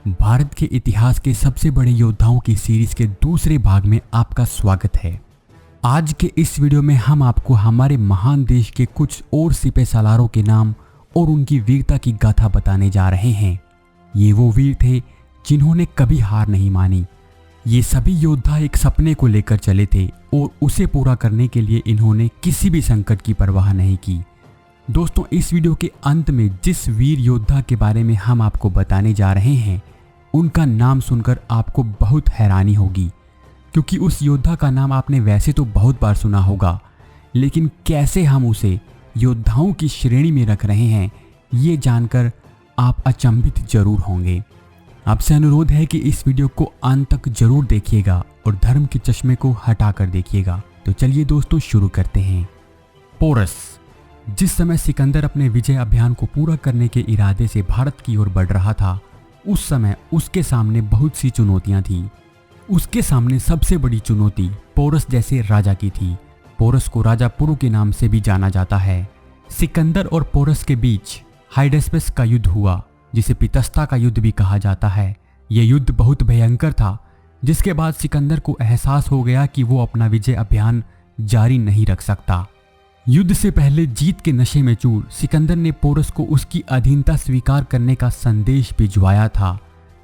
भारत के इतिहास के सबसे बड़े योद्धाओं की सीरीज के दूसरे भाग में आपका स्वागत है। आज के इस वीडियो में हम आपको हमारे महान देश के कुछ और सिपह सालारों के नाम और उनकी वीरता की गाथा बताने जा रहे हैं। ये वो वीर थे जिन्होंने कभी हार नहीं मानी। ये सभी योद्धा एक सपने को लेकर चले थे और उसे पूरा करने के लिए इन्होंने किसी भी संकट की परवाह नहीं की। दोस्तों, इस वीडियो के अंत में जिस वीर योद्धा के बारे में हम आपको बताने जा रहे हैं, उनका नाम सुनकर आपको बहुत हैरानी होगी, क्योंकि उस योद्धा का नाम आपने वैसे तो बहुत बार सुना होगा, लेकिन कैसे हम उसे योद्धाओं की श्रेणी में रख रहे हैं, ये जानकर आप अचंभित जरूर होंगे। आपसे अनुरोध है कि इस वीडियो को अंत तक जरूर देखिएगा और धर्म के चश्मे को हटाकर देखिएगा। तो चलिए दोस्तों, शुरू करते हैं। पोरस। जिस समय सिकंदर अपने विजय अभियान को पूरा करने के इरादे से भारत की ओर बढ़ रहा था, उस समय उसके सामने बहुत सी चुनौतियां थीं। उसके सामने सबसे बड़ी चुनौती पोरस जैसे राजा की थी। पोरस को राजा पुरु के नाम से भी जाना जाता है। सिकंदर और पोरस के बीच हाइडेस्पस का युद्ध हुआ, जिसे पितस्ता का युद्ध भी कहा जाता है। यह युद्ध बहुत भयंकर था, जिसके बाद सिकंदर को एहसास हो गया कि वो अपना विजय अभियान जारी नहीं रख सकता। युद्ध से पहले जीत के नशे में चूर सिकंदर ने पोरस को उसकी अधीनता स्वीकार करने का संदेश भिजवाया था,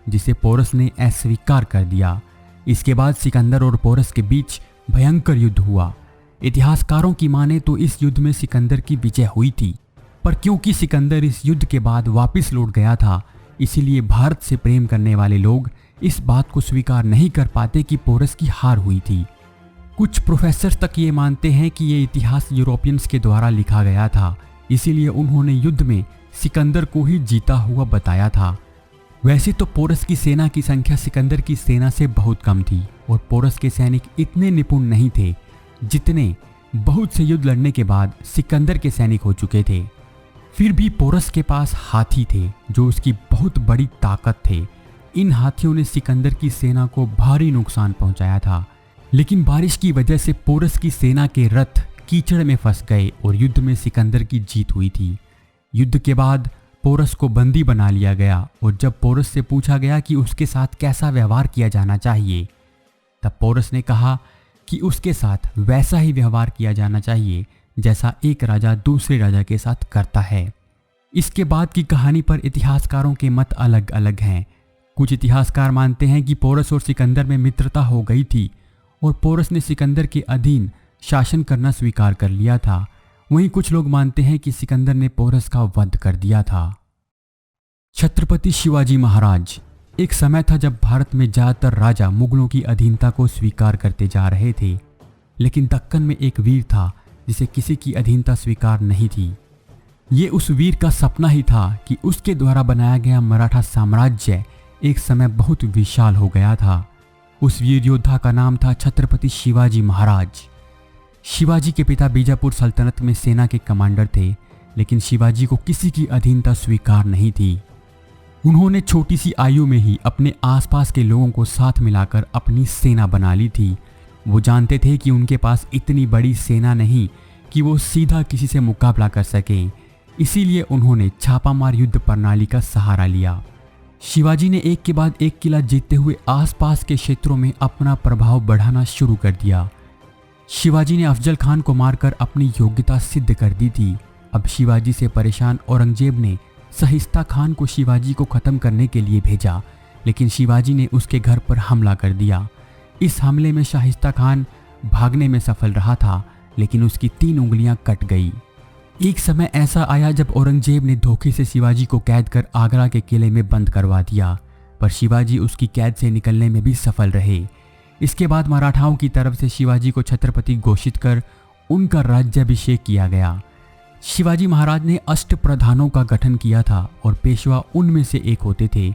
जिसे पोरस ने अस्वीकार कर दिया। इसके बाद सिकंदर और पोरस के बीच भयंकर युद्ध हुआ। इतिहासकारों की माने तो इस युद्ध में सिकंदर की विजय हुई थी, पर क्योंकि सिकंदर इस युद्ध के बाद वापस लौट गया था, इसीलिए भारत से प्रेम करने वाले लोग इस बात को स्वीकार नहीं कर पाते कि पोरस की हार हुई थी। कुछ प्रोफेसर तक ये मानते हैं कि ये इतिहास यूरोपियंस के द्वारा लिखा गया था, इसीलिए उन्होंने युद्ध में सिकंदर को ही जीता हुआ बताया था। वैसे तो पोरस की सेना की संख्या सिकंदर की सेना से बहुत कम थी और पोरस के सैनिक इतने निपुण नहीं थे जितने बहुत से युद्ध लड़ने के बाद सिकंदर के सैनिक हो चुके थे। फिर भी पोरस के पास हाथी थे जो उसकी बहुत बड़ी ताकत थे। इन हाथियों ने सिकंदर की सेना को भारी नुकसान पहुंचाया था, लेकिन बारिश की वजह से पोरस की सेना के रथ कीचड़ में फंस गए और युद्ध में सिकंदर की जीत हुई थी। युद्ध के बाद पोरस को बंदी बना लिया गया और जब पोरस से पूछा गया कि उसके साथ कैसा व्यवहार किया जाना चाहिए, तब पोरस ने कहा कि उसके साथ वैसा ही व्यवहार किया जाना चाहिए जैसा एक राजा दूसरे राजा के साथ करता है। इसके बाद की कहानी पर इतिहासकारों के मत अलग अलग हैं। कुछ इतिहासकार मानते हैं कि पोरस और सिकंदर में मित्रता हो गई थी और पोरस ने सिकंदर के अधीन शासन करना स्वीकार कर लिया था। वहीं कुछ लोग मानते हैं कि सिकंदर ने पोरस का वध कर दिया था। छत्रपति शिवाजी महाराज। एक समय था जब भारत में ज्यादातर राजा मुगलों की अधीनता को स्वीकार करते जा रहे थे, लेकिन दक्कन में एक वीर था जिसे किसी की अधीनता स्वीकार नहीं थी। ये उस वीर का सपना ही था कि उसके द्वारा बनाया गया मराठा साम्राज्य एक समय बहुत विशाल हो गया था। उस वीर योद्धा का नाम था छत्रपति शिवाजी महाराज। शिवाजी के पिता बीजापुर सल्तनत में सेना के कमांडर थे, लेकिन शिवाजी को किसी की अधीनता स्वीकार नहीं थी। उन्होंने छोटी सी आयु में ही अपने आसपास के लोगों को साथ मिलाकर अपनी सेना बना ली थी। वो जानते थे कि उनके पास इतनी बड़ी सेना नहीं कि वो सीधा किसी से मुकाबला कर सकें, इसीलिए उन्होंने छापामार युद्ध प्रणाली का सहारा लिया। शिवाजी ने एक के बाद एक किला जीतते हुए आसपास के क्षेत्रों में अपना प्रभाव बढ़ाना शुरू कर दिया। शिवाजी ने अफजल खान को मारकर अपनी योग्यता सिद्ध कर दी थी। अब शिवाजी से परेशान औरंगजेब ने सहिस्ता खान को शिवाजी को खत्म करने के लिए भेजा, लेकिन शिवाजी ने उसके घर पर हमला कर दिया। इस हमले में शाहिस्ता खान भागने में सफल रहा था, लेकिन उसकी 3 उंगलियां कट गई। एक समय ऐसा आया जब औरंगजेब ने धोखे से शिवाजी को कैद कर आगरा के किले में बंद करवा दिया, पर शिवाजी उसकी कैद से निकलने में भी सफल रहे। इसके बाद मराठाओं की तरफ से शिवाजी को छत्रपति घोषित कर उनका राज्याभिषेक किया गया। शिवाजी महाराज ने अष्टप्रधानों का गठन किया था और पेशवा उनमें से एक होते थे।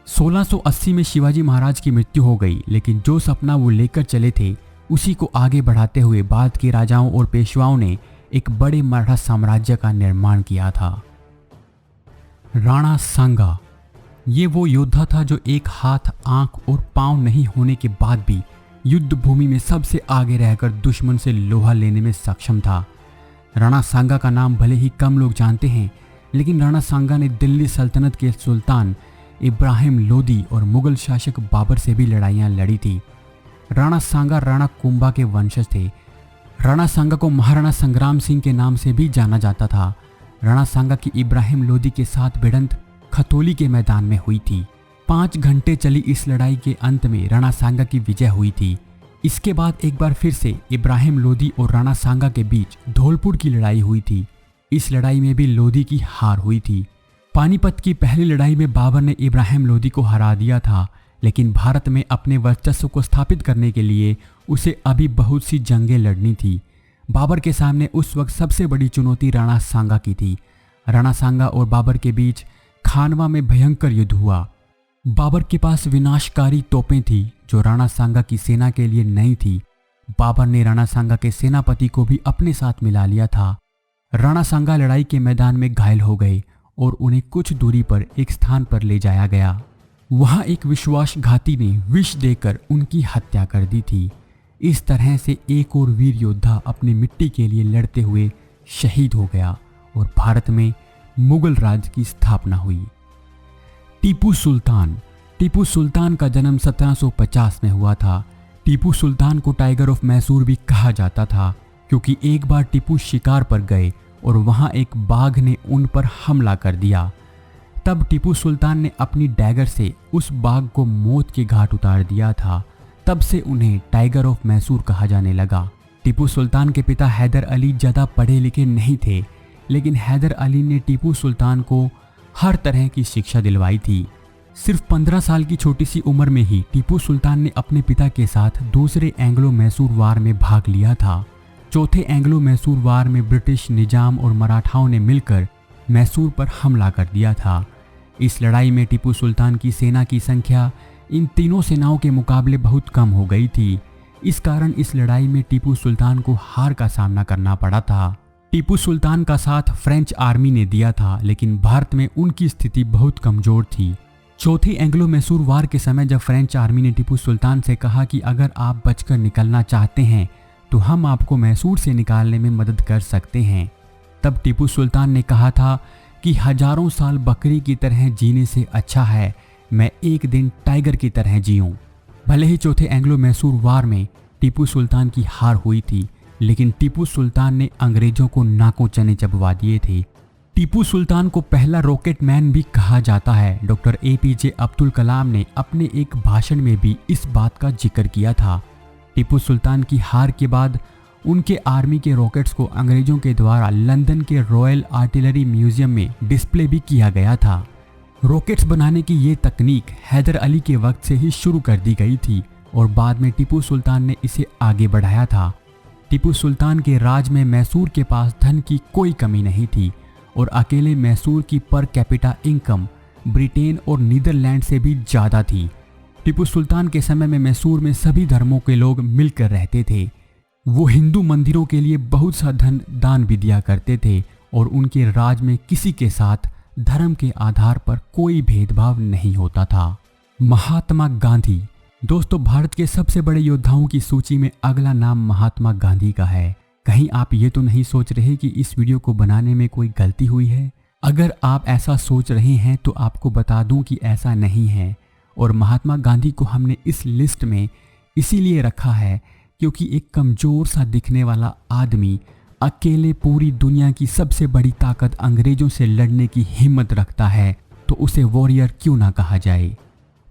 1680 में शिवाजी महाराज की मृत्यु हो गई, लेकिन जो सपना वो लेकर चले थे उसी को आगे बढ़ाते हुए बाद के राजाओं और पेशवाओं ने एक बड़े मराठा साम्राज्य का निर्माण किया था। राणा सांगा। ये वो योद्धा था जो एक हाथ, आंख और पांव नहीं होने के बाद भी युद्ध भूमि में सबसे आगे रहकर दुश्मन से लोहा लेने में सक्षम था। राणा सांगा का नाम भले ही कम लोग जानते हैं, लेकिन राणा सांगा ने दिल्ली सल्तनत के सुल्तान इब्राहिम लोदी और मुगल शासक बाबर से भी लड़ाइयाँ लड़ी थी। राणा सांगा राणा कुंभा के वंशज थे। राणा सांगा को महाराणा संग्राम सिंह के नाम से भी जाना जाता था। राणा सांगा की इब्राहिम लोदी के साथ भिड़ंत खतौली के मैदान में हुई थी। 5 घंटे चली इस लड़ाई के अंत में राणा सांगा की विजय हुई थी। इसके बाद एक बार फिर से इब्राहिम लोदी और राणा सांगा के बीच धौलपुर की लड़ाई हुई थी। इस लड़ाई में भी लोदी की हार हुई थी। पानीपत की पहली लड़ाई में बाबर ने इब्राहिम लोदी को हरा दिया था, लेकिन भारत में अपने वर्चस्व को स्थापित करने के लिए उसे अभी बहुत सी जंगें लड़नी थी। बाबर के सामने उस वक्त सबसे बड़ी चुनौती राणा सांगा की थी। राणा सांगा और बाबर के बीच खानवा में भयंकर युद्ध हुआ। बाबर के पास विनाशकारी तोपें थी जो राणा सांगा की सेना के लिए नई थी। बाबर ने राणा सांगा के सेनापति को भी अपने साथ मिला लिया था। राणा सांगा लड़ाई के मैदान में घायल हो गए और उन्हें कुछ दूरी पर एक स्थान पर ले जाया गया। वहां एक विश्वासघाती ने विष देकर उनकी हत्या कर दी थी। इस तरह से एक और वीर योद्धा अपनी मिट्टी के लिए लड़ते हुए शहीद हो गया और भारत में मुगल राज की स्थापना हुई। टीपू सुल्तान का जन्म 1750 में हुआ था। टीपू सुल्तान को टाइगर ऑफ मैसूर भी कहा जाता था, क्योंकि एक बार टीपू शिकार पर गए और वहां एक बाघ ने उन पर हमला कर दिया। तब टीपू सुल्तान ने अपनी डैगर से उस बाघ को मौत के घाट उतार दिया था। तब से उन्हें टाइगर ऑफ मैसूर कहा जाने लगा। टीपू सुल्तान के पिता हैदर अली ज़्यादा पढ़े लिखे नहीं थे, लेकिन हैदर अली ने टीपू सुल्तान को हर तरह की शिक्षा दिलवाई थी। सिर्फ 15 साल की छोटी सी उम्र में ही टीपू सुल्तान ने अपने पिता के साथ दूसरे एंग्लो मैसूर वार में भाग लिया था। चौथे एंग्लो मैसूर वार में ब्रिटिश निजाम और मराठाओं ने मिलकर मैसूर पर हमला कर दिया था। इस लड़ाई में टीपू सुल्तान की सेना की संख्या इन तीनों सेनाओं के मुकाबले बहुत कम हो गई थी। इस कारण इस लड़ाई में टीपू सुल्तान को हार का सामना करना पड़ा था। टीपू सुल्तान का साथ फ्रेंच आर्मी ने दिया था, लेकिन भारत में उनकी स्थिति बहुत कमजोर थी। चौथी एंग्लो मैसूर वार के समय जब फ्रेंच आर्मी ने टीपू सुल्तान से कहा कि अगर आप बचकर निकलना चाहते हैं तो हम आपको मैसूर से निकालने में मदद कर सकते हैं, तब टीपू सुल्तान ने कहा था कि हजारों साल बकरी की तरह जीने से अच्छा है मैं एक दिन टाइगर की तरह जीऊं। भले ही चौथे एंग्लो मैसूर वार में टीपू सुल्तान की हार हुई थी, लेकिन टीपू सुल्तान ने अंग्रेजों को नाकों चने चबवा दिए थे। टीपू सुल्तान को पहला रॉकेट मैन भी कहा जाता है। डॉक्टर APJ अब्दुल कलाम ने अपने एक भाषण में भी इस बात का जिक्र किया था। टीपू सुल्तान की हार के बाद उनके आर्मी के रॉकेट्स को अंग्रेजों के द्वारा लंदन के रॉयल आर्टिलरी म्यूजियम में डिस्प्ले भी किया गया था। रॉकेट्स बनाने की ये तकनीक हैदर अली के वक्त से ही शुरू कर दी गई थी और बाद में टीपू सुल्तान ने इसे आगे बढ़ाया था। टीपू सुल्तान के राज में मैसूर के पास धन की कोई कमी नहीं थी और अकेले मैसूर की पर कैपिटा इनकम ब्रिटेन और नीदरलैंड से भी ज़्यादा थी। टीपू सुल्तान के समय में मैसूर में सभी धर्मों के लोग मिलकर रहते थे। वो हिंदू मंदिरों के लिए बहुत सा धन दान भी दिया करते थे और उनके राज में किसी के साथ धर्म के आधार पर कोई भेदभाव नहीं होता था। महात्मा गांधी। दोस्तों, भारत के सबसे बड़े योद्धाओं की सूची में अगला नाम महात्मा गांधी का है। कहीं आप ये तो नहीं सोच रहे कि इस वीडियो को बनाने में कोई गलती हुई है? अगर आप ऐसा सोच रहे हैं तो आपको बता दूं कि ऐसा नहीं है और महात्मा गांधी को हमने इस लिस्ट में इसीलिए रखा है क्योंकि एक कमज़ोर सा दिखने वाला आदमी अकेले पूरी दुनिया की सबसे बड़ी ताकत अंग्रेजों से लड़ने की हिम्मत रखता है, तो उसे वॉरियर क्यों ना कहा जाए।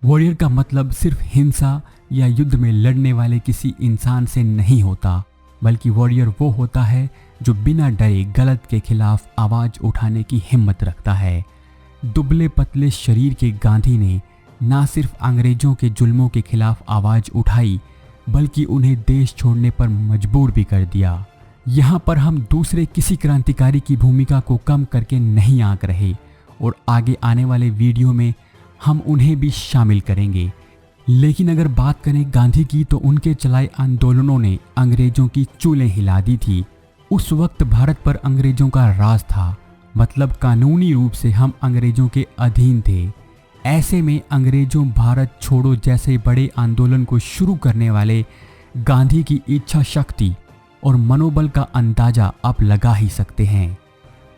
वॉरियर का मतलब सिर्फ हिंसा या युद्ध में लड़ने वाले किसी इंसान से नहीं होता, बल्कि वॉरियर वो होता है जो बिना डरे गलत के खिलाफ आवाज़ उठाने की हिम्मत रखता है। दुबले पतले शरीर के गांधी ने ना सिर्फ अंग्रेजों के जुल्मों के खिलाफ आवाज़ उठाई, बल्कि उन्हें देश छोड़ने पर मजबूर भी कर दिया। यहाँ पर हम दूसरे किसी क्रांतिकारी की भूमिका को कम करके नहीं आंक रहे और आगे आने वाले वीडियो में हम उन्हें भी शामिल करेंगे। लेकिन अगर बात करें गांधी की, तो उनके चलाए आंदोलनों ने अंग्रेजों की चूलें हिला दी थी। उस वक्त भारत पर अंग्रेजों का राज था, मतलब कानूनी रूप से हम अंग्रेजों के अधीन थे। ऐसे में अंग्रेजों भारत छोड़ो जैसे बड़े आंदोलन को शुरू करने वाले गांधी की इच्छा शक्ति और मनोबल का अंदाजा आप लगा ही सकते हैं।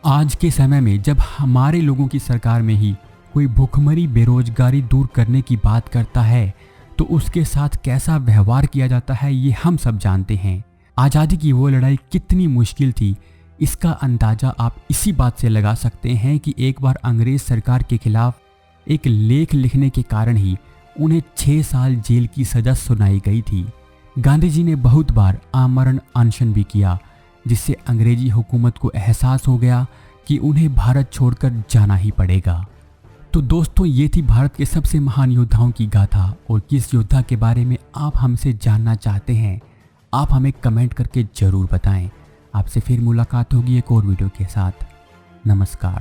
आज के समय में जब हमारे लोगों की सरकार में ही कोई भूखमरी बेरोजगारी दूर करने की बात करता है तो उसके साथ कैसा व्यवहार किया जाता है ये हम सब जानते हैं। आज़ादी की वो लड़ाई कितनी मुश्किल थी, इसका अंदाज़ा आप इसी बात से लगा सकते हैं कि एक बार अंग्रेज सरकार के खिलाफ एक लेख लिखने के कारण ही उन्हें 6 साल जेल की सज़ा सुनाई गई थी। गांधी जी ने बहुत बार आमरण अनशन भी किया, जिससे अंग्रेजी हुकूमत को एहसास हो गया कि उन्हें भारत छोड़कर जाना ही पड़ेगा। तो दोस्तों, ये थी भारत के सबसे महान योद्धाओं की गाथा। और किस योद्धा के बारे में आप हमसे जानना चाहते हैं, आप हमें कमेंट करके ज़रूर बताएं। आपसे फिर मुलाकात होगी एक और वीडियो के साथ। नमस्कार।